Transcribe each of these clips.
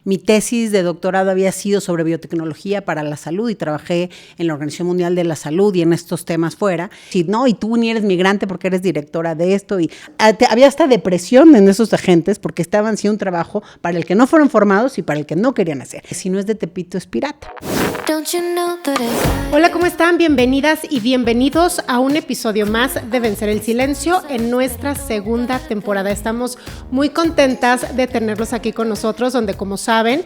Mi tesis de doctorado había sido sobre biotecnología para la salud y trabajé en la Organización Mundial de la Salud y en estos temas fuera. Y no, y tú ni eres migrante porque eres directora de esto. Y había hasta depresión en esos agentes porque estaban haciendo un trabajo para el que no fueron formados y para el que no querían hacer. Si no es de Tepito, es pirata. Hola, ¿cómo están? Bienvenidas y bienvenidos a un episodio más de Vencer el Silencio en nuestra segunda temporada. Estamos muy contentas de tenerlos aquí con nosotros, donde, como saben,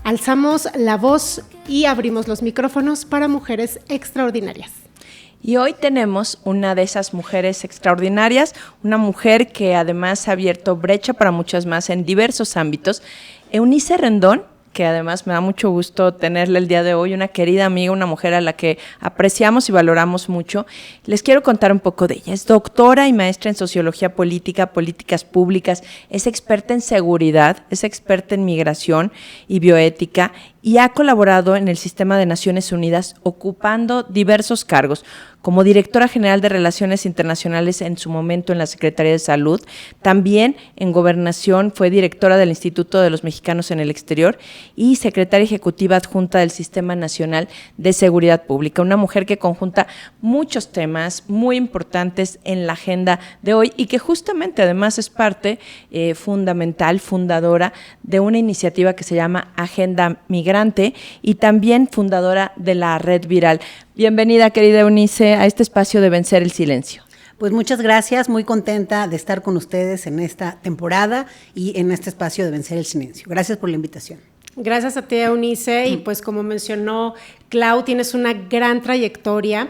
alzamos la voz y abrimos los micrófonos para mujeres extraordinarias. Y hoy tenemos una de esas mujeres extraordinarias, una mujer que además ha abierto brecha para muchas más en diversos ámbitos. Eunice Rendón, que además me da mucho gusto tenerla el día de hoy, una querida amiga, una mujer a la que apreciamos y valoramos mucho. Les quiero contar un poco de ella. Es doctora y maestra en Sociología Política, Políticas Públicas, es experta en seguridad, es experta en migración y bioética y ha colaborado en el Sistema de Naciones Unidas ocupando diversos cargos, como directora general de Relaciones Internacionales en su momento en la Secretaría de Salud. También en Gobernación fue directora del Instituto de los Mexicanos en el Exterior y secretaria ejecutiva adjunta del Sistema Nacional de Seguridad Pública. Una mujer que conjunta muchos temas muy importantes en la agenda de hoy y que justamente además es parte fundamental, fundadora de una iniciativa que se llama Agenda Migrante y también fundadora de la Red Viral. Bienvenida, querida Eunice, a este espacio de Vencer el Silencio. Pues muchas gracias, muy contenta de estar con ustedes en esta temporada y en este espacio de Vencer el Silencio. Gracias por la invitación. Gracias a ti, Eunice, y pues como mencionó Clau, tienes una gran trayectoria,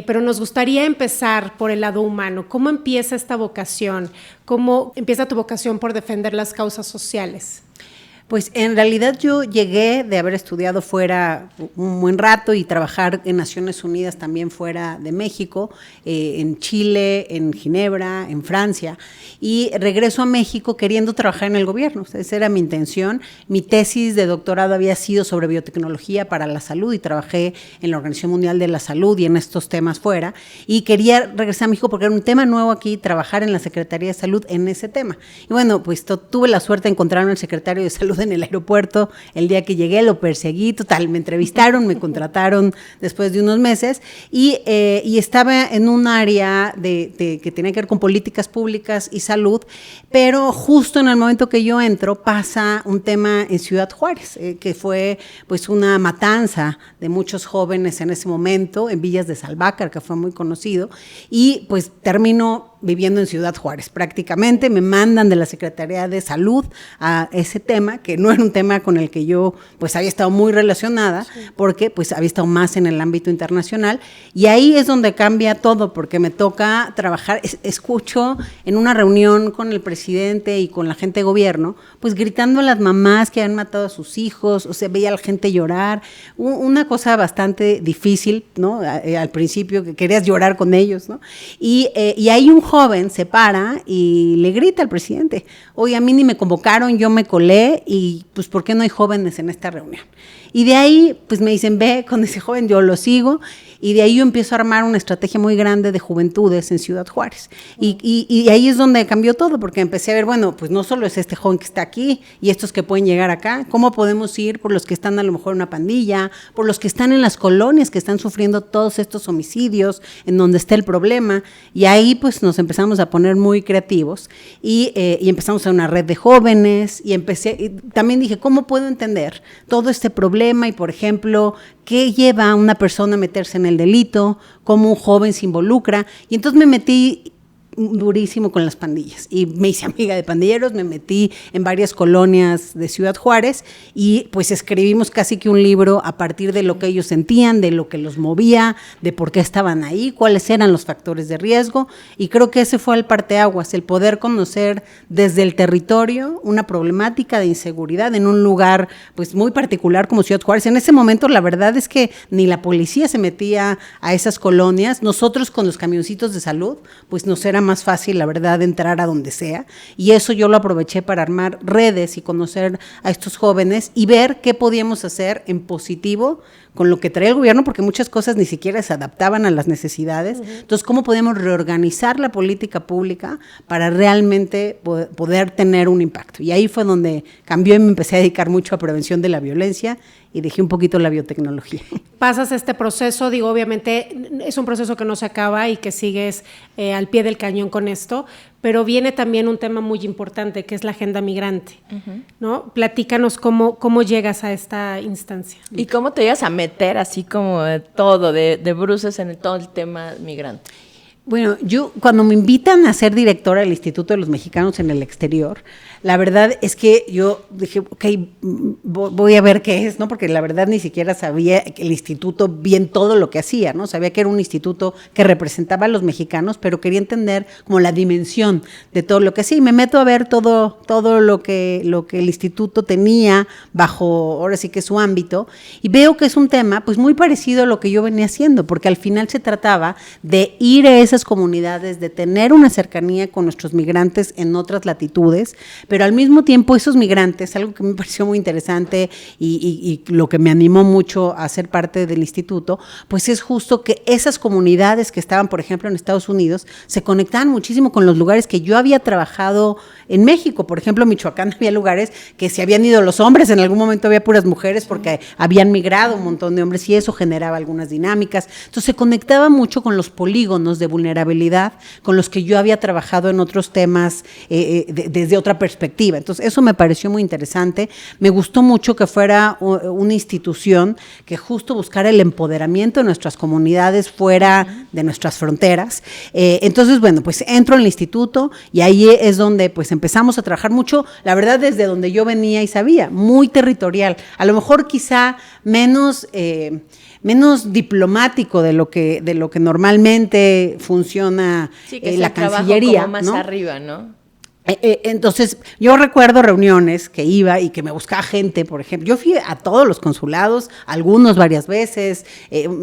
pero nos gustaría empezar por el lado humano. ¿Cómo empieza esta vocación? ¿Cómo empieza tu vocación por defender las causas sociales? Pues en realidad yo llegué de haber estudiado fuera un buen rato y trabajar en Naciones Unidas también fuera de México, en Chile, en Ginebra, en Francia, y regreso a México queriendo trabajar en el gobierno. Esa era mi intención. Mi tesis de doctorado había sido sobre biotecnología para la salud y trabajé en la Organización Mundial de la Salud y en estos temas fuera, y quería regresar a México porque era un tema nuevo aquí, trabajar en la Secretaría de Salud en ese tema. Y bueno, pues tuve la suerte de encontrarme al secretario de Salud en el aeropuerto el día que llegué, lo perseguí, total, me entrevistaron, me contrataron después de unos meses y estaba en un área que tenía que ver con políticas públicas y salud, pero justo en el momento que yo entro pasa un tema en Ciudad Juárez, que fue pues una matanza de muchos jóvenes en ese momento, en Villas de Salvácar, que fue muy conocido, y pues termino viviendo en Ciudad Juárez. Prácticamente me mandan de la Secretaría de Salud a ese tema, que no era un tema con el que yo pues había estado muy relacionada, sí, porque pues había estado más en el ámbito internacional, y ahí es donde cambia todo, porque me toca trabajar, escucho en una reunión con el presidente y con la gente de gobierno, pues gritando a las mamás que han matado a sus hijos, o sea, veía a la gente llorar, una cosa bastante difícil, ¿no? Al principio que querías llorar con ellos, ¿no? Y ahí un joven se para y le grita al presidente: oye, a mí ni me convocaron, yo me colé, y pues ¿por qué no hay jóvenes en esta reunión? Y de ahí pues me dicen, ve con ese joven, yo lo sigo, y de ahí yo empiezo a armar una estrategia muy grande de juventudes en Ciudad Juárez. Y ahí es donde cambió todo, porque empecé a ver, bueno, pues no solo es este joven que está aquí y estos que pueden llegar acá, ¿cómo podemos ir por los que están a lo mejor en una pandilla, por los que están en las colonias que están sufriendo todos estos homicidios, en donde está el problema? Y ahí pues nos empezamos a poner muy creativos y empezamos a una red de jóvenes y también dije, ¿cómo puedo entender todo este problema? Y, por ejemplo, ¿qué lleva a una persona a meterse en el delito? ¿Cómo un joven se involucra? Y entonces me metí durísimo con las pandillas y me hice amiga de pandilleros, me metí en varias colonias de Ciudad Juárez y pues escribimos casi que un libro a partir de lo que ellos sentían, de lo que los movía, de por qué estaban ahí, cuáles eran los factores de riesgo, y creo que ese fue el parteaguas, el poder conocer desde el territorio una problemática de inseguridad en un lugar pues muy particular como Ciudad Juárez. En ese momento la verdad es que ni la policía se metía a esas colonias, nosotros con los camioncitos de salud pues nos éramos más fácil, la verdad, entrar a donde sea, y eso yo lo aproveché para armar redes y conocer a estos jóvenes y ver qué podíamos hacer en positivo con lo que traía el gobierno, porque muchas cosas ni siquiera se adaptaban a las necesidades. Entonces, ¿cómo podemos reorganizar la política pública para realmente poder tener un impacto? Y ahí fue donde cambió y me empecé a dedicar mucho a prevención de la violencia y dejé un poquito la biotecnología. Pasas este proceso, digo, obviamente es un proceso que no se acaba y que sigues al pie del cañón con esto, pero viene también un tema muy importante que es la agenda migrante, ¿no? Platícanos cómo llegas a esta instancia. ¿Y cómo te llegas a meter así como de todo, de bruces en todo el tema migrante? Bueno, yo cuando me invitan a ser directora del Instituto de los Mexicanos en el Exterior, la verdad es que yo dije, ok, voy a ver qué es, ¿no? Porque la verdad ni siquiera sabía el instituto bien todo lo que hacía, ¿no? Sabía que era un instituto que representaba a los mexicanos, pero quería entender como la dimensión de todo lo que hacía. Y me meto a ver todo lo que el instituto tenía bajo, ahora sí que su ámbito, y veo que es un tema pues muy parecido a lo que yo venía haciendo, porque al final se trataba de ir a esas comunidades, de tener una cercanía con nuestros migrantes en otras latitudes, pero al mismo tiempo esos migrantes, algo que me pareció muy interesante y lo que me animó mucho a ser parte del instituto, pues es justo que esas comunidades que estaban, por ejemplo, en Estados Unidos, se conectaban muchísimo con los lugares que yo había trabajado en México. Por ejemplo, en Michoacán había lugares que se habían ido los hombres, en algún momento había puras mujeres porque habían migrado un montón de hombres y eso generaba algunas dinámicas. Entonces se conectaba mucho con los polígonos de vulnerabilidad con los que yo había trabajado en otros temas desde otra perspectiva. Entonces eso me pareció muy interesante. Me gustó mucho que fuera una institución que justo buscara el empoderamiento de nuestras comunidades fuera de nuestras fronteras. Entonces, bueno, pues entro en el instituto y ahí es donde pues empezamos a trabajar mucho, la verdad desde donde yo venía y sabía, muy territorial, a lo mejor quizá menos diplomático de lo que normalmente funciona la Cancillería, como más ¿no? arriba, ¿no? Entonces, yo recuerdo reuniones que iba y que me buscaba gente, por ejemplo, yo fui a todos los consulados, algunos varias veces,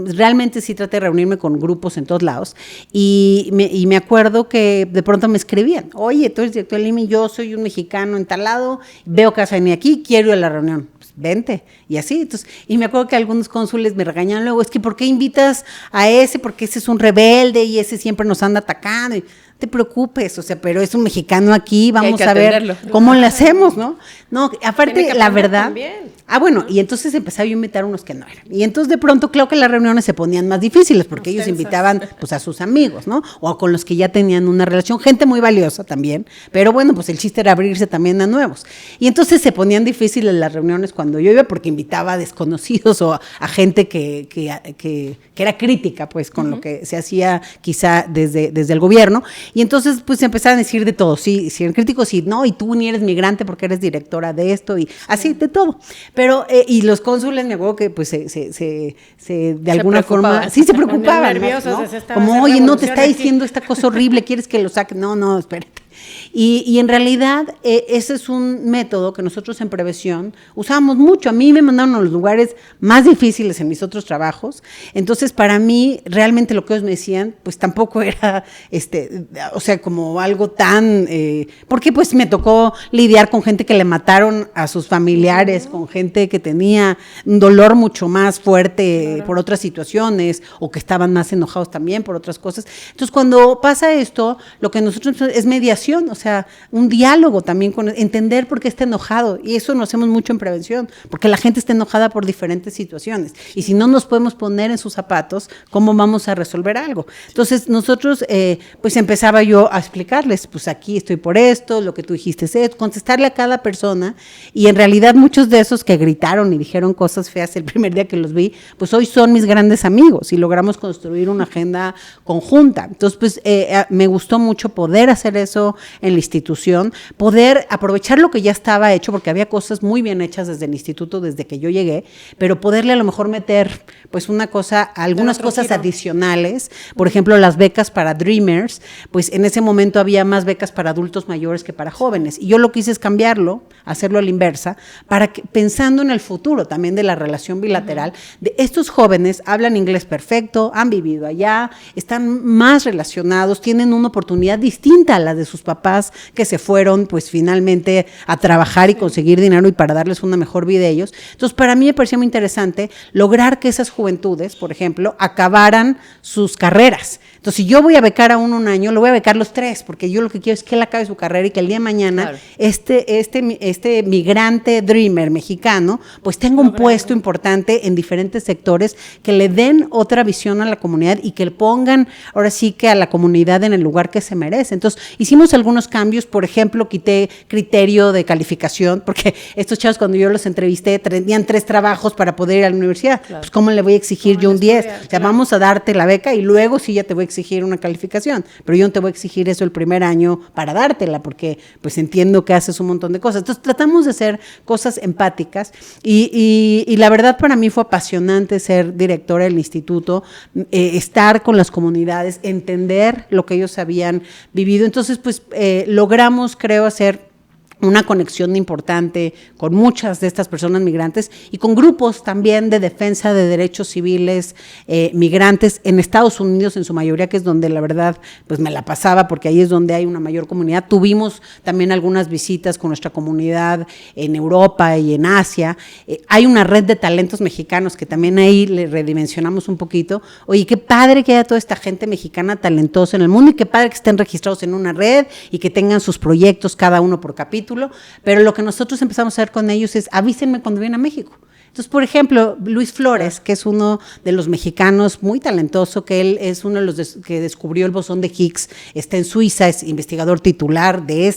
realmente sí traté de reunirme con grupos en todos lados, y me acuerdo que de pronto me escribían, oye, tú eres director del IMI, yo soy un mexicano en tal lado, veo que vas a venir aquí, quiero ir a la reunión. Vente, y así, entonces, y me acuerdo que algunos cónsules me regañaban luego, es que ¿por qué invitas a ese? Porque ese es un rebelde y ese siempre nos anda atacando, y te preocupes, o sea, pero es un mexicano aquí, vamos a ver cómo le hacemos, ¿no? No, aparte, la verdad, también. Bueno, y entonces empezaba yo a invitar a unos que no eran, y entonces de pronto creo que las reuniones se ponían más difíciles, porque ellos invitaban, pues, a sus amigos, ¿no? O con los que ya tenían una relación, gente muy valiosa también, pero bueno, pues el chiste era abrirse también a nuevos, y entonces se ponían difíciles las reuniones cuando yo iba, porque invitaba a desconocidos o a gente que era crítica, pues, con lo que se hacía quizá desde el gobierno. Y entonces, pues, empezaron a decir de todo, sí, eran críticos, y no, y tú ni eres migrante porque eres directora de esto, y así, de todo. Pero, y los cónsules, me acuerdo que, pues, de alguna forma, sí se preocupaban, ¿no? Como, oye, no, te está diciendo esta cosa horrible, ¿quieres que lo saque? No, espérate. Y en realidad ese es un método que nosotros en prevención usábamos mucho. A mí me mandaron a los lugares más difíciles en mis otros trabajos, entonces para mí realmente lo que ellos me decían pues tampoco era, o sea, como algo tan, porque pues me tocó lidiar con gente que le mataron a sus familiares, con gente que tenía un dolor mucho más fuerte por otras situaciones o que estaban más enojados también por otras cosas. Entonces cuando pasa esto, lo que nosotros es mediación, o sea, un diálogo también, con entender por qué está enojado, y eso lo hacemos mucho en prevención, porque la gente está enojada por diferentes situaciones, y si no nos podemos poner en sus zapatos, ¿cómo vamos a resolver algo? Entonces nosotros, pues empezaba yo a explicarles, pues aquí estoy por esto, lo que tú dijiste es esto, contestarle a cada persona, y en realidad muchos de esos que gritaron y dijeron cosas feas el primer día que los vi, pues hoy son mis grandes amigos, y logramos construir una agenda conjunta. Entonces, pues me gustó mucho poder hacer eso en la institución, poder aprovechar lo que ya estaba hecho, porque había cosas muy bien hechas desde el instituto, desde que yo llegué, pero poderle a lo mejor meter pues algunas cosas adicionales, por ejemplo, las becas para Dreamers, pues en ese momento había más becas para adultos mayores que para jóvenes, y yo lo que hice es cambiarlo, hacerlo a la inversa, para que, pensando en el futuro también de la relación bilateral, de estos jóvenes hablan inglés perfecto, han vivido allá, están más relacionados, tienen una oportunidad distinta a la de sus papás que se fueron pues finalmente a trabajar y conseguir dinero y para darles una mejor vida a ellos. Entonces, para mí me parecía muy interesante lograr que esas juventudes, por ejemplo, acabaran sus carreras. Entonces, si yo voy a becar a uno un año, lo voy a becar los 3, porque yo lo que quiero es que él acabe su carrera y que el día de mañana este migrante dreamer mexicano, pues tenga un puesto importante en diferentes sectores, que le den otra visión a la comunidad y que le pongan, ahora sí que a la comunidad en el lugar que se merece. Entonces, hicimos algunos cambios, por ejemplo, quité criterio de calificación, porque estos chavos cuando yo los entrevisté tenían 3 trabajos para poder ir a la universidad. Claro. Pues, ¿cómo le voy a exigir yo un 10? O sea, vamos a darte la beca y luego sí ya te voy a exigir una calificación, pero yo no te voy a exigir eso el primer año para dártela, porque pues entiendo que haces un montón de cosas. Entonces, tratamos de hacer cosas empáticas y la verdad para mí fue apasionante ser directora del instituto, estar con las comunidades, entender lo que ellos habían vivido. Entonces, pues logramos, creo, hacer una conexión importante con muchas de estas personas migrantes y con grupos también de defensa de derechos civiles migrantes en Estados Unidos en su mayoría, que es donde la verdad pues me la pasaba, porque ahí es donde hay una mayor comunidad. Tuvimos también algunas visitas con nuestra comunidad en Europa y en Asia. Hay una red de talentos mexicanos que también ahí le redimensionamos un poquito. Oye, qué padre que haya toda esta gente mexicana talentosa en el mundo y qué padre que estén registrados en una red y que tengan sus proyectos cada uno por capítulo. Pero lo que nosotros empezamos a hacer con ellos es avísenme cuando vienen a México. Entonces, por ejemplo, Luis Flores, que es uno de los mexicanos muy talentoso, que él es uno de los que descubrió el bosón de Higgs, está en Suiza, es investigador titular de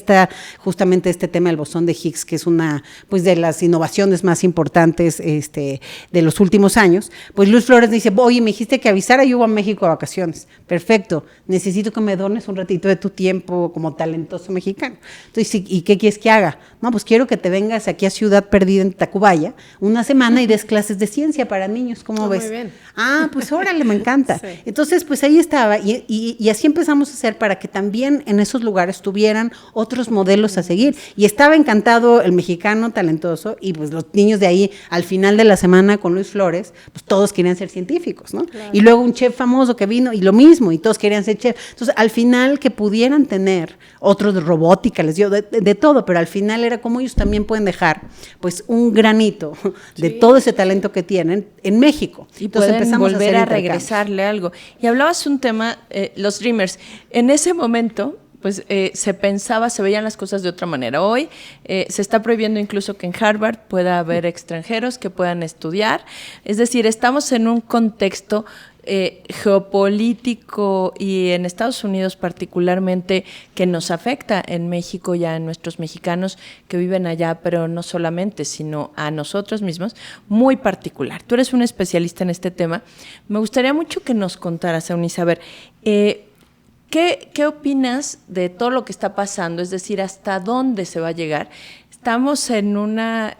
justamente este tema del bosón de Higgs, que es una pues de las innovaciones más importantes de los últimos años. Pues Luis Flores dice, oye, me dijiste que avisara, yo voy a México a vacaciones. Perfecto, necesito que me dones un ratito de tu tiempo como talentoso mexicano. Entonces, ¿y qué quieres que haga? No, pues quiero que te vengas aquí a Ciudad Perdida en Tacubaya una semana y des clases de ciencia para niños, ¿cómo ves? Muy bien. Ah, pues órale, me encanta. Sí. Entonces, pues ahí estaba, y así empezamos a hacer para que también en esos lugares tuvieran otros modelos a seguir. Y estaba encantado el mexicano talentoso, y pues los niños de ahí, al final de la semana con Luis Flores, pues todos querían ser científicos, ¿no? Claro. Y luego un chef famoso que vino, y lo mismo, y todos querían ser chef. Entonces, al final, que pudieran tener otros de robótica, les dio de todo, pero al final era como ellos también pueden dejar, pues, un granito de todo ese talento que tienen en México. Y entonces empezamos volver a regresarle algo. Y hablabas un tema, los Dreamers. En ese momento, pues se pensaba, se veían las cosas de otra manera. Hoy se está prohibiendo incluso que en Harvard pueda haber extranjeros que puedan estudiar. Es decir, estamos en un contexto geopolítico y en Estados Unidos particularmente que nos afecta en México y a nuestros mexicanos que viven allá, pero no solamente, sino a nosotros mismos, muy particular. Tú eres un especialista en este tema. Me gustaría mucho que nos contaras, Eunice, a ver, ¿qué opinas de todo lo que está pasando? Es decir, ¿hasta dónde se va a llegar? Estamos en una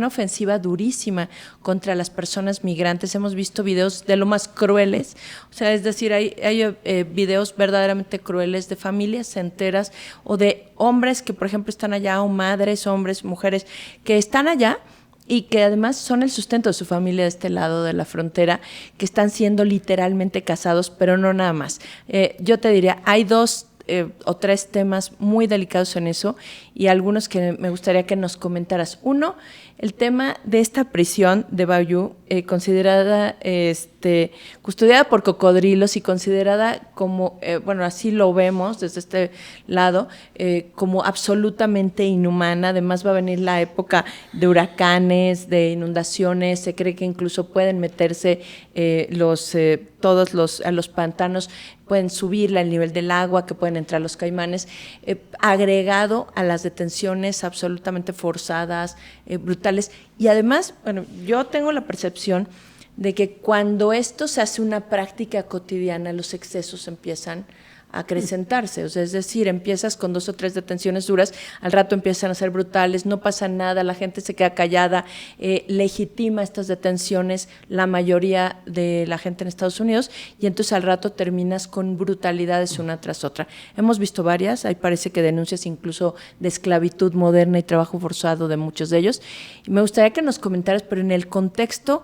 ofensiva durísima contra las personas migrantes. Hemos visto videos de lo más crueles, o sea, es decir, hay videos verdaderamente crueles de familias enteras o de hombres que, por ejemplo, están allá, o madres, hombres, mujeres, que están allá y que además son el sustento de su familia de este lado de la frontera, que están siendo literalmente casados, pero no nada más. Yo te diría, hay 2 o 3 temas muy delicados en eso y algunos que me gustaría que nos comentaras. Uno, el tema de esta prisión de Bayou, considerada custodiada por cocodrilos y considerada como, así lo vemos desde este lado, como absolutamente inhumana. Además va a venir la época de huracanes, de inundaciones, se cree que incluso pueden meterse a los pantanos, pueden subir el nivel del agua, que pueden entrar los caimanes, agregado a las detenciones absolutamente forzadas, brutales. Y además, yo tengo la percepción de que cuando esto se hace una práctica cotidiana, los excesos empiezan acrecentarse, o sea, es decir, empiezas con 2 o 3 detenciones duras, al rato empiezan a ser brutales, no pasa nada, la gente se queda callada, legitima estas detenciones la mayoría de la gente en Estados Unidos, y entonces al rato terminas con brutalidades una tras otra. Hemos visto varias, ahí parece que denuncias incluso de esclavitud moderna y trabajo forzado de muchos de ellos, y me gustaría que nos comentaras, pero en el contexto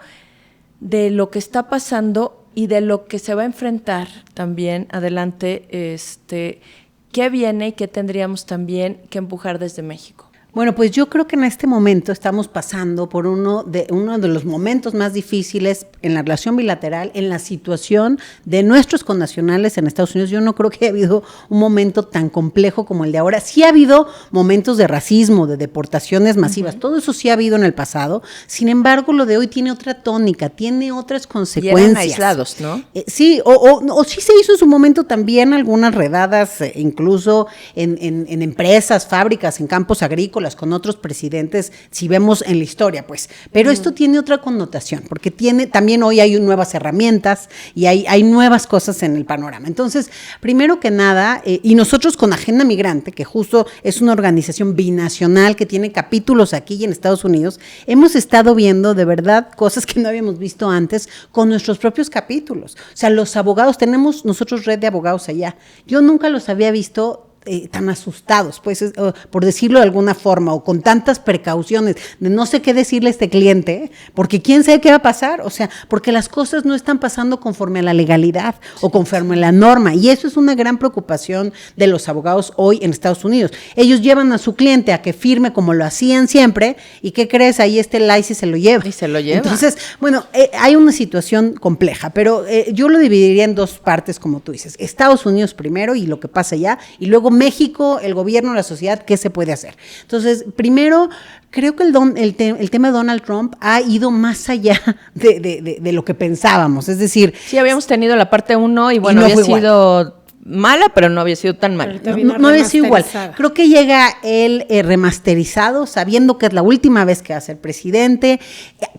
de lo que está pasando y de lo que se va a enfrentar también adelante, ¿qué viene y qué tendríamos también que empujar desde México? Bueno, pues yo creo que en este momento estamos pasando por uno de los momentos más difíciles en la relación bilateral, en la situación de nuestros connacionales en Estados Unidos. Yo no creo que haya habido un momento tan complejo como el de ahora. Sí ha habido momentos de racismo, de deportaciones masivas, todo eso sí ha habido en el pasado. Sin embargo, lo de hoy tiene otra tónica, tiene otras consecuencias. Y eran aislados, ¿no? Sí, o sí se hizo en su momento también algunas redadas, incluso en empresas, fábricas, en campos agrícolas, con otros presidentes, si vemos en la historia, pues. Pero esto tiene otra connotación, porque también hoy hay nuevas herramientas y hay nuevas cosas en el panorama. Entonces, primero que nada, y nosotros con Agenda Migrante, que justo es una organización binacional que tiene capítulos aquí y en Estados Unidos, hemos estado viendo de verdad cosas que no habíamos visto antes con nuestros propios capítulos. O sea, los abogados, tenemos nosotros red de abogados allá. Yo nunca los había visto tan asustados, pues, por decirlo de alguna forma, o con tantas precauciones de no sé qué decirle a este cliente, porque quién sabe qué va a pasar, o sea, porque las cosas no están pasando conforme a la legalidad o conforme a la norma, y eso es una gran preocupación de los abogados hoy en Estados Unidos. Ellos llevan a su cliente a que firme como lo hacían siempre, y ¿qué crees? Ahí el ICE se lo lleva. Y se lo lleva. Entonces, bueno, hay una situación compleja, pero yo lo dividiría en 2 partes, como tú dices. Estados Unidos primero y lo que pasa allá, y luego México, el gobierno, la sociedad, ¿qué se puede hacer? Entonces, primero, creo que el tema de Donald Trump ha ido más allá de lo que pensábamos, es decir... Sí, habíamos tenido la parte 1 y bueno, había sido mala, pero no había sido tan mala. No había sido igual. Creo que llega él remasterizado, sabiendo que es la última vez que va a ser presidente,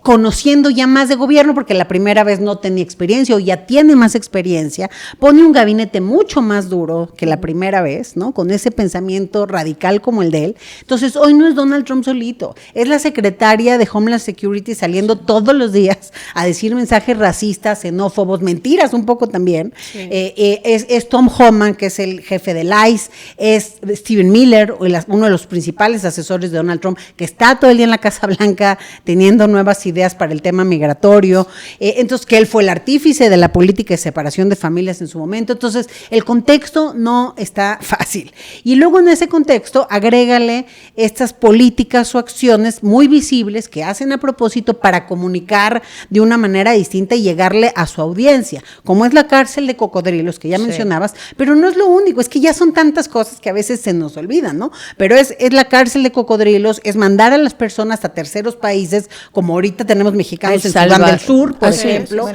conociendo ya más de gobierno, porque la primera vez no tenía experiencia o ya tiene más experiencia, pone un gabinete mucho más duro que la primera vez, ¿no? Con ese pensamiento radical como el de él. Entonces, hoy no es Donald Trump solito, es la secretaria de Homeland Security saliendo todos los días a decir mensajes racistas, xenófobos, mentiras un poco también. Sí. Es Tom Homan, que es el jefe del ICE, es Stephen Miller, uno de los principales asesores de Donald Trump, que está todo el día en la Casa Blanca teniendo nuevas ideas para el tema migratorio, entonces que él fue el artífice de la política de separación de familias en su momento. Entonces el contexto no está fácil, y luego en ese contexto agrégale estas políticas o acciones muy visibles que hacen a propósito para comunicar de una manera distinta y llegarle a su audiencia, como es la cárcel de cocodrilos que ya mencionabas, pero no es lo único, es que ya son tantas cosas que a veces se nos olvidan, ¿no? Pero es la cárcel de cocodrilos, es mandar a las personas a terceros países, como ahorita tenemos mexicanos en Sudán del Sur, por ejemplo,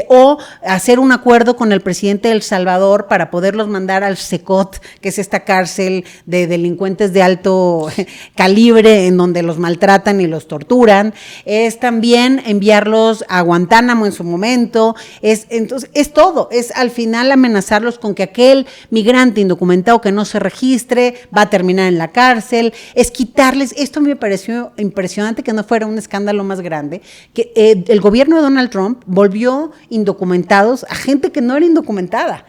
o hacer un acuerdo con el presidente de El Salvador para poderlos mandar al SECOT, que es esta cárcel de delincuentes de alto calibre en donde los maltratan y los torturan, es también enviarlos a Guantánamo en su momento, entonces es todo, es al final amenazarlos con que aquel migrante indocumentado que no se registre va a terminar en la cárcel, es quitarles, esto me pareció impresionante que no fuera un escándalo más grande, que el gobierno de Donald Trump volvió indocumentados a gente que no era indocumentada.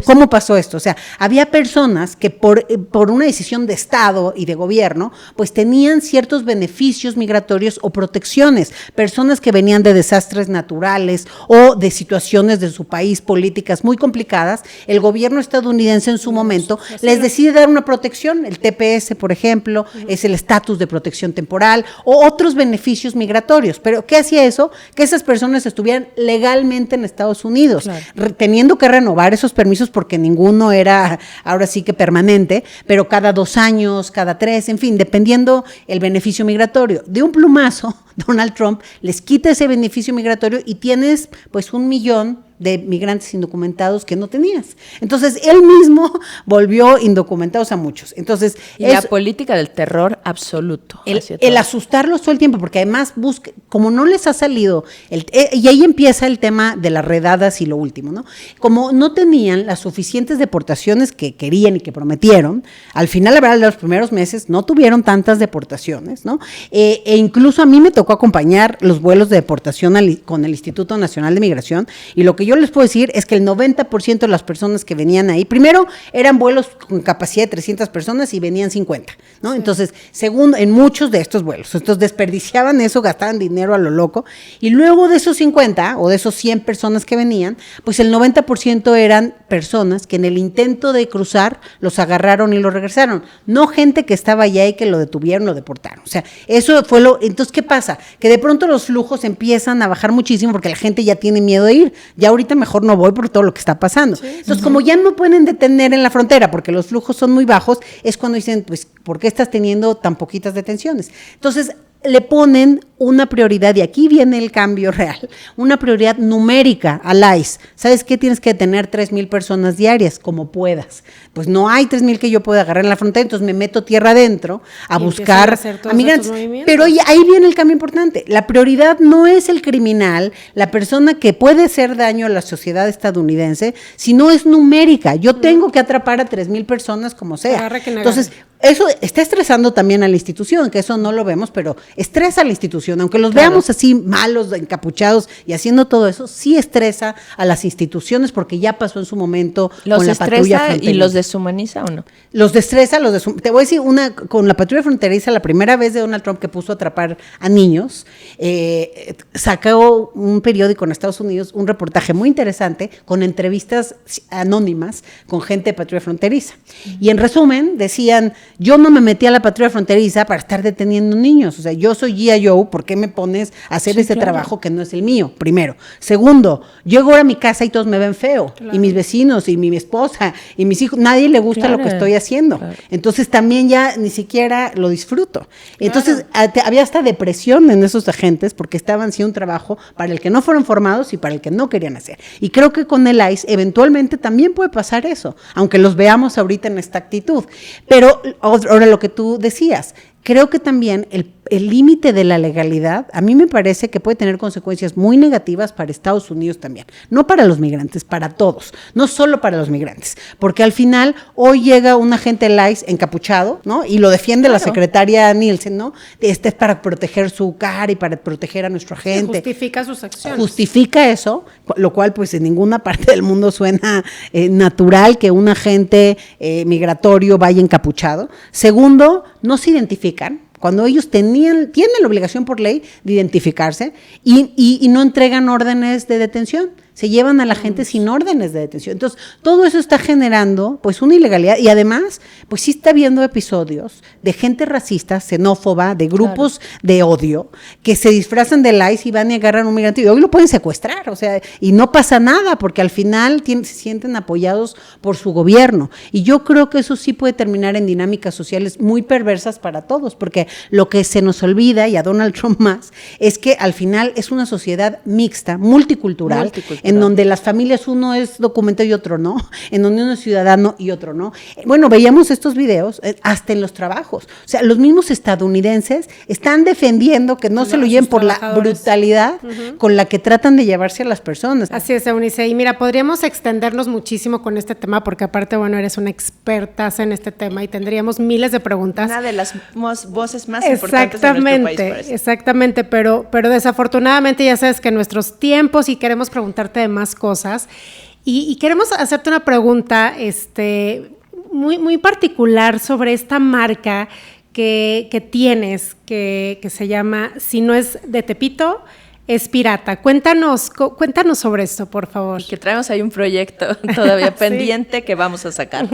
¿Cómo pasó esto? O sea, había personas que por una decisión de Estado y de gobierno, pues tenían ciertos beneficios migratorios o protecciones, personas que venían de desastres naturales o de situaciones de su país políticas muy complicadas. El gobierno estadounidense en su momento les decide dar una protección, el TPS, por ejemplo, es el estatus de protección temporal o otros beneficios migratorios. Pero ¿qué hacía eso? Que esas personas estuvieran legalmente en Estados Unidos, teniendo que renovar esos permisos porque ninguno era ahora sí que permanente, pero cada 2 años, cada 3, en fin, dependiendo el beneficio migratorio. De un plumazo, Donald Trump les quita ese beneficio migratorio y tienes pues 1 millón de migrantes indocumentados que no tenías. Entonces, él mismo volvió indocumentados a muchos. Entonces, la política del terror absoluto. El asustarlos todo el tiempo, porque además como no les ha salido, y ahí empieza el tema de las redadas y lo último, ¿no? Como no tenían las suficientes deportaciones que querían y que prometieron, al final, la verdad, de los primeros meses no tuvieron tantas deportaciones, ¿no? E incluso a mí me tocó acompañar los vuelos de deportación con el Instituto Nacional de Migración, y lo que yo les puedo decir es que el 90% de las personas que venían ahí, primero eran vuelos con capacidad de 300 personas y venían 50, ¿no? Sí. Entonces, segundo, en muchos de estos vuelos, entonces desperdiciaban eso, gastaban dinero a lo loco, y luego de esos 50 o de esos 100 personas que venían, pues el 90% eran personas que en el intento de cruzar los agarraron y los regresaron, no gente que estaba allá y que lo detuvieron, lo deportaron. O sea, eso fue entonces, ¿qué pasa? Que de pronto los flujos empiezan a bajar muchísimo porque la gente ya tiene miedo de ir. Ya ahorita mejor no voy por todo lo que está pasando. Sí, entonces, como ya no pueden detener en la frontera porque los flujos son muy bajos, es cuando dicen, pues, ¿por qué estás teniendo tan poquitas detenciones? Entonces, le ponen una prioridad, y aquí viene el cambio real, una prioridad numérica al ICE. ¿Sabes qué? Tienes que tener 3,000 personas diarias, como puedas. Pues no hay 3,000 que yo pueda agarrar en la frontera, entonces me meto tierra adentro a buscar a migrantes. Pero ahí viene el cambio importante. La prioridad no es el criminal, la persona que puede hacer daño a la sociedad estadounidense, sino es numérica. Yo tengo que atrapar a 3,000 personas como sea. Entonces, eso está estresando también a la institución, que eso no lo vemos, pero estresa a la institución, aunque los veamos así malos, encapuchados y haciendo todo eso, sí estresa a las instituciones porque ya pasó en su momento con la patrulla fronteriza. ¿Y los deshumaniza o no? Los destresa, te voy a decir con la patrulla fronteriza, la primera vez de Donald Trump que puso a atrapar a niños, sacó un periódico en Estados Unidos un reportaje muy interesante con entrevistas anónimas con gente de patrulla fronteriza. Y en resumen decían, yo no me metí a la patrulla fronteriza para estar deteniendo niños, o sea, yo soy G.I. Joe, ¿por qué me pones a hacer trabajo que no es el mío? Primero. Segundo, llego ahora a mi casa y todos me ven feo, y mis vecinos, y mi esposa, y mis hijos, nadie le gusta lo que estoy haciendo. Entonces también ya ni siquiera lo disfruto. Entonces había hasta depresión en esos agentes porque estaban haciendo un trabajo para el que no fueron formados y para el que no querían hacer. Y creo que con el ICE eventualmente también puede pasar eso, aunque los veamos ahorita en esta actitud. Pero ahora lo que tú decías, creo que también el límite de la legalidad, a mí me parece que puede tener consecuencias muy negativas para Estados Unidos también, no para los migrantes, para todos, no solo para los migrantes, porque al final hoy llega un agente del ICE encapuchado, ¿no? Y lo defiende la secretaria Nielsen, ¿no? Este es para proteger su cara y para proteger a nuestro agente. Justifica sus acciones. Justifica eso, lo cual pues en ninguna parte del mundo suena natural que un agente migratorio vaya encapuchado. Segundo, no se identifican. Cuando ellos tienen la obligación por ley de identificarse y no entregan órdenes de detención, se llevan a la gente sin órdenes de detención. Entonces, todo eso está generando pues una ilegalidad y además, pues sí está habiendo episodios de gente racista, xenófoba, de grupos de odio, que se disfrazan de ICE y van y agarran a un migrante y hoy lo pueden secuestrar, o sea, y no pasa nada porque al final se sienten apoyados por su gobierno. Y yo creo que eso sí puede terminar en dinámicas sociales muy perversas para todos, porque lo que se nos olvida, y a Donald Trump más, es que al final es una sociedad mixta, multicultural, en donde las familias uno es documentado y otro no, en donde uno es ciudadano y otro no. Bueno, veíamos estos videos hasta en los trabajos. O sea, los mismos estadounidenses están defendiendo que no se lo lleven por la brutalidad con la que tratan de llevarse a las personas. Así es, Eunice. Y mira, podríamos extendernos muchísimo con este tema porque aparte, bueno, eres una experta en este tema y tendríamos miles de preguntas. Una de las voces más importantes de nuestro país. Exactamente, pero desafortunadamente ya sabes que nuestros tiempos y queremos preguntarte de más cosas y queremos hacerte una pregunta muy, muy particular sobre esta marca que tienes que se llama Si no es de Tepito, es pirata. Cuéntanos sobre esto, por favor. Y que traemos ahí un proyecto todavía pendiente que vamos a sacar.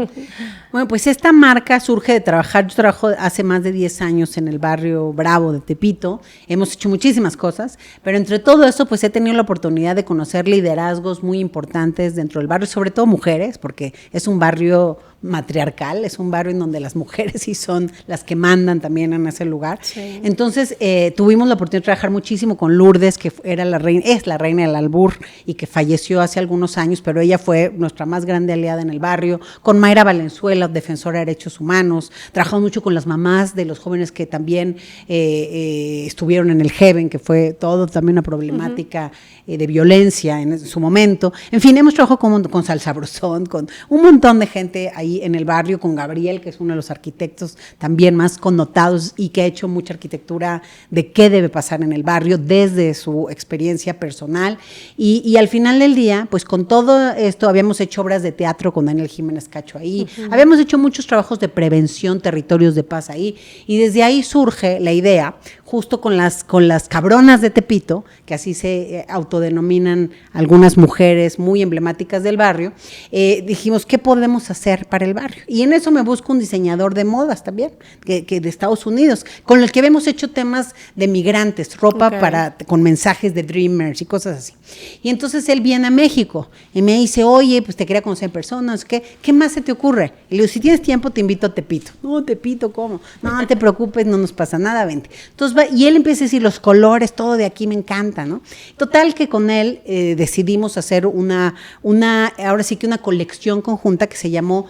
Bueno, pues esta marca surge de trabajar. Yo trabajo hace más de 10 años en el barrio Bravo de Tepito. Hemos hecho muchísimas cosas, pero entre todo eso, pues he tenido la oportunidad de conocer liderazgos muy importantes dentro del barrio, sobre todo mujeres, porque es un barrio matriarcal, es un barrio en donde las mujeres sí son las que mandan también en ese lugar. Sí. Entonces tuvimos la oportunidad de trabajar muchísimo con Lourdes, que era es la reina del albur y que falleció hace algunos años, pero ella fue nuestra más grande aliada en el barrio, con Mayra Valenzuela, defensora de derechos humanos, trabajamos mucho con las mamás de los jóvenes que también estuvieron en el Heaven, que fue todo también una problemática de violencia en su momento. En fin, hemos trabajado con Salsabrosón, con un montón de gente ahí en el barrio, con Gabriel, que es uno de los arquitectos también más connotados y que ha hecho mucha arquitectura de qué debe pasar en el barrio desde su experiencia personal. Y al final del día, pues con todo esto, habíamos hecho obras de teatro con Daniel Jiménez Cacho ahí, habíamos hecho muchos trabajos de prevención, territorios de paz ahí, y desde ahí surge la idea, justo con las cabronas de Tepito, que así se autodenominan algunas mujeres muy emblemáticas del barrio, dijimos, ¿qué podemos hacer para el barrio? Y en eso me busco un diseñador de modas también, que de Estados Unidos, con el que habíamos hecho temas de migrantes, ropa con mensajes de Dreamers y cosas así. Y entonces él viene a México y me dice, oye, pues te quería conocer en persona, ¿qué más se te ocurre? Y le digo, si tienes tiempo te invito a Tepito. No, Tepito, ¿cómo? No te preocupes, no nos pasa nada, vente. Entonces y él empieza a decir, los colores, todo de aquí me encanta, ¿no? Total que con él decidimos hacer ahora sí que una colección conjunta que se llamó,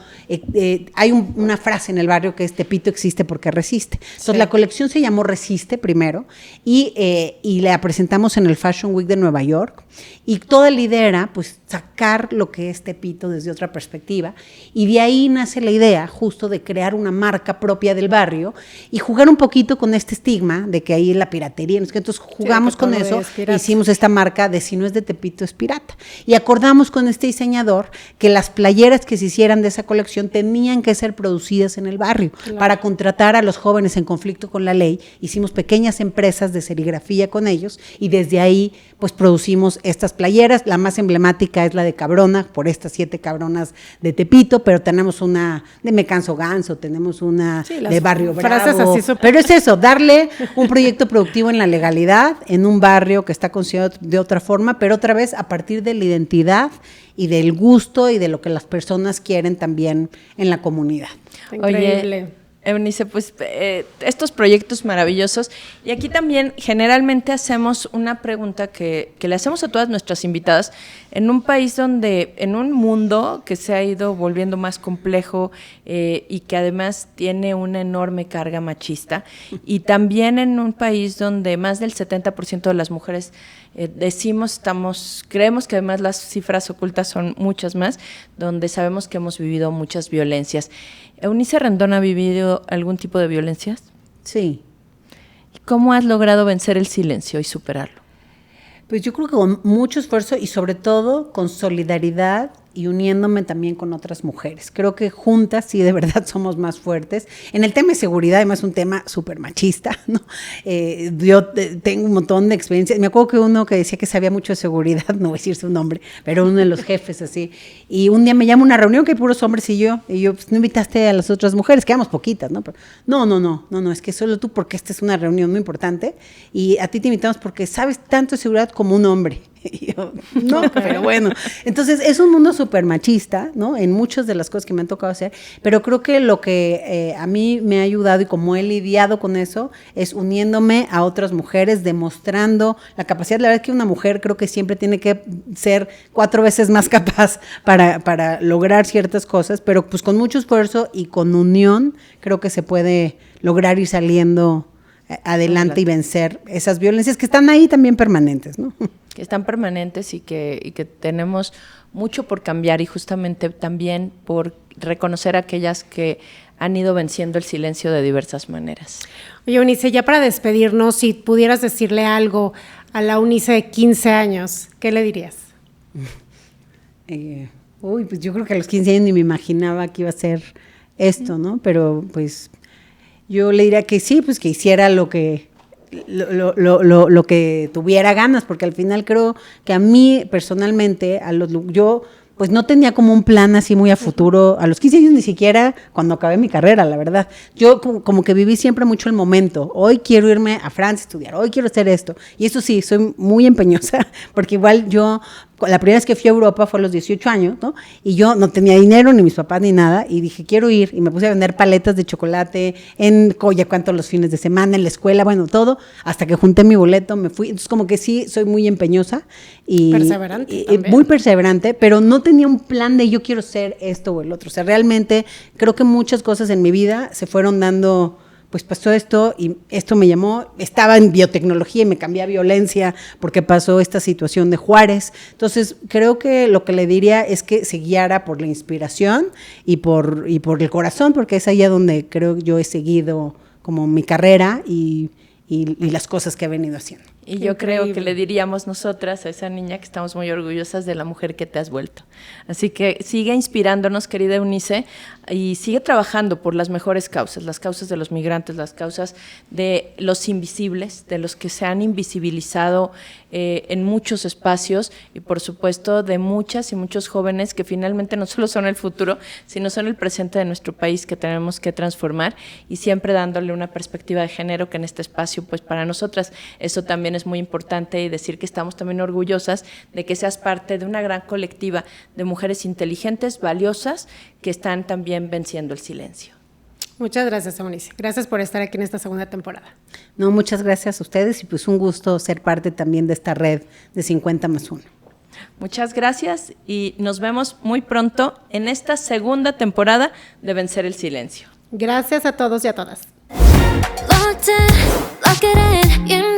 hay una frase en el barrio que es Tepito existe porque resiste. Entonces la colección se llamó Resiste primero y la presentamos en el Fashion Week de Nueva York y toda la idea era pues sacar lo que es Tepito desde otra perspectiva y de ahí nace la idea justo de crear una marca propia del barrio y jugar un poquito con este estigma de que ahí la piratería, entonces jugamos con eso, hicimos esta marca de si no es de Tepito es pirata y acordamos con este diseñador que las playeras que se hicieran de esa colección tenían que ser producidas en el barrio para contratar a los jóvenes en conflicto con la ley, hicimos pequeñas empresas de serigrafía con ellos y desde ahí pues producimos estas playeras, la más emblemática es la de Cabrona, por estas 7 cabronas de Tepito, pero tenemos una de Me Canso Ganso, tenemos una de Barrio Bravo, así pero es eso, darle un proyecto productivo en la legalidad, en un barrio que está considerado de otra forma, pero otra vez a partir de la identidad y del gusto y de lo que las personas quieren también en la comunidad. Increíble. Oye, Eunice, pues estos proyectos maravillosos. Y aquí también generalmente hacemos una pregunta que le hacemos a todas nuestras invitadas. En un país en un mundo que se ha ido volviendo más complejo y que además tiene una enorme carga machista, y también en un país donde más del 70% de las mujeres creemos que además las cifras ocultas son muchas más, donde sabemos que hemos vivido muchas violencias. ¿Eunice Rendón ha vivido algún tipo de violencias? Sí. ¿Cómo has logrado vencer el silencio y superarlo? Pues yo creo que con mucho esfuerzo y sobre todo con solidaridad y uniéndome también con otras mujeres. Creo que juntas sí de verdad somos más fuertes. En el tema de seguridad, además un tema súper machista, ¿no? Yo tengo un montón de experiencias. Me acuerdo que uno que decía que sabía mucho de seguridad, no voy a decir su nombre, pero uno de los jefes así, y un día me llama a una reunión que hay puros hombres y yo, pues no invitaste a las otras mujeres, quedamos poquitas, ¿no? Pero, no, es que solo tú porque esta es una reunión muy importante y a ti te invitamos porque sabes tanto de seguridad como un hombre. Y yo, no, pero bueno. Entonces, es un mundo súper machista, ¿no? En muchas de las cosas que me han tocado hacer, pero creo que lo que a mí me ha ayudado y como he lidiado con eso es uniéndome a otras mujeres, demostrando la capacidad. La verdad es que una mujer creo que siempre tiene que ser 4 veces más capaz para lograr ciertas cosas, pero pues con mucho esfuerzo y con unión creo que se puede lograr ir saliendo adelante y vencer esas violencias que están ahí también permanentes, ¿no? Que están permanentes y que tenemos mucho por cambiar y justamente también por reconocer a aquellas que han ido venciendo el silencio de diversas maneras. Oye, Eunice, ya para despedirnos, si pudieras decirle algo a la Eunice de 15 años, ¿qué le dirías? Pues yo creo que a los 15 años ni me imaginaba que iba a ser esto, ¿no? Pero pues yo le diría que sí, pues que hiciera lo que tuviera ganas, porque al final creo que a mí personalmente, yo pues no tenía como un plan así muy a futuro, a los 15 años ni siquiera cuando acabé mi carrera, la verdad. Yo como que viví siempre mucho el momento, hoy quiero irme a Francia a estudiar, hoy quiero hacer esto, y eso sí, soy muy empeñosa, porque igual yo la primera vez que fui a Europa fue a los 18 años, ¿no? Y yo no tenía dinero, ni mis papás, ni nada, y dije, quiero ir, y me puse a vender paletas de chocolate en Coyacuanto los fines de semana, en la escuela, bueno, todo, hasta que junté mi boleto, me fui. Entonces, como que sí, soy muy empeñosa. Y perseverante muy perseverante, pero no tenía un plan de yo quiero ser esto o el otro. O sea, realmente creo que muchas cosas en mi vida se fueron dando, pues pasó esto y esto me llamó, estaba en biotecnología y me cambié a violencia porque pasó esta situación de Juárez. Entonces, creo que lo que le diría es que se guiara por la inspiración y por el corazón, porque es allá donde creo yo he seguido como mi carrera y las cosas que he venido haciendo. Y yo creo que le diríamos nosotras a esa niña que estamos muy orgullosas de la mujer que te has vuelto. Así que sigue inspirándonos, querida Eunice, y sigue trabajando por las mejores causas, las causas de los migrantes, las causas de los invisibles, de los que se han invisibilizado en muchos espacios y por supuesto de muchas y muchos jóvenes que finalmente no solo son el futuro, sino son el presente de nuestro país que tenemos que transformar y siempre dándole una perspectiva de género que en este espacio, pues para nosotras eso también es muy importante y decir que estamos también orgullosas de que seas parte de una gran colectiva de mujeres inteligentes, valiosas, que están también venciendo el silencio. Muchas gracias, Eunice. Gracias por estar aquí en esta segunda temporada. No, muchas gracias a ustedes y pues un gusto ser parte también de esta red de 50+1. Muchas gracias y nos vemos muy pronto en esta segunda temporada de Vencer el Silencio. Gracias a todos y a todas. Locked in, lock it in, you